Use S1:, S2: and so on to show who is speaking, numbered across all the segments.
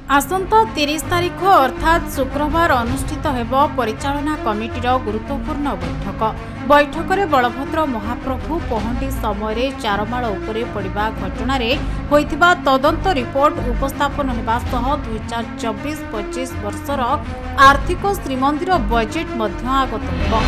S1: आसंता 30 तारिख अर्थात शुक्रवार अनुष्ठित हेब परिचालना कमिटीर गुरुत्वपूर्ण बैठक में बलभद्र महाप्रभु पहंडी समय चारमाल उपरे पड़ा घटना होइथिबा तदंत रिपोर्ट उपस्थापन होगा सह 2024-25 वर्षर आर्थिक श्रीमंदिर बजेट आगत हो।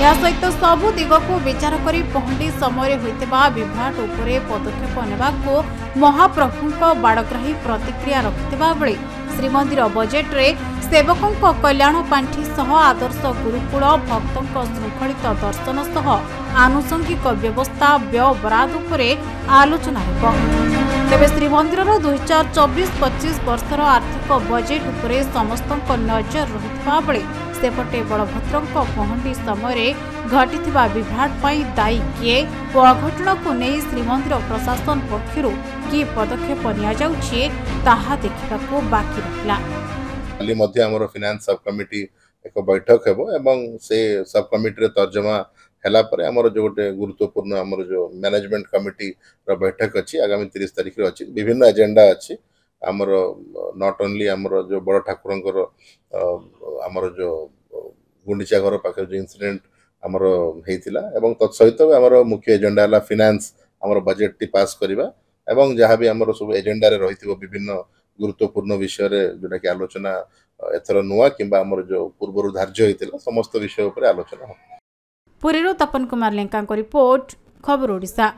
S1: यह सहित सबु दिग को विचार करी पहंडी समय होइथिबा विभ्राट उपरे पदक्षेप नेबाको महाप्रभुଙ୍କ बाड़ग्राही प्रतिक्रिया रखिथिबा बेले श्रीमंदिर बजेट रे सेवकों कल्याण पांठी सह आदर्श गुरुकुल भक्तों श्रृंखलित दर्शन सह आनुषंगिक व्यवस्था व्यय बराद उपरे आलोचना हेब। तेबे श्रीमंदिर 2024-25 वर्षर आर्थिक बजेट उपरे समस्त नजर रहिथिबा बेले सेपटे बलभद्रଙ୍କ पहंडी समय घटिथिबा विभ्राट पई दायी किए और अघटन को नहीं श्रीमंदिर प्रशासन पक्षरु कि पदक्षेप निया जाउछि ताहा देखिबाको बाकी रहिला।
S2: काली मध्य हमर फाइनेंस सब कमिटी एक बैठक हेबो एवं से सब कमिटी रे तर्जमा हैला परे हमर जो गोटे गुरुत्वपूर्ण हमर जो मैनेजमेंट कमिटी रो बैठक अछि आगामी 30 तारिख रे अछि विभिन्न एजेंडा अछि हमर नॉट ओनली हमर जो बड़ ठाकुरंकर हमर जो गुंडीचा घर पाखे जो इंसिडेंट हमर हेतिला एवं तत्सहित हमर मुख्य एजेंडा हला फाइनेंस हमर बजेट टी पास करबा एवं जहाँ भी हमर सब एजेंडा रे रहिथिबो विभिन्न गुरुत्वपूर्ण विषय रे जोटा कि आलोचना एथर नुआ किंबा हमर जो पूर्व धार्य होइतिला समस्त विषय ऊपर आलोचना हो।
S1: पुरीरो तपन कुमार लेंका को रिपोर्ट खबर ओडिशा।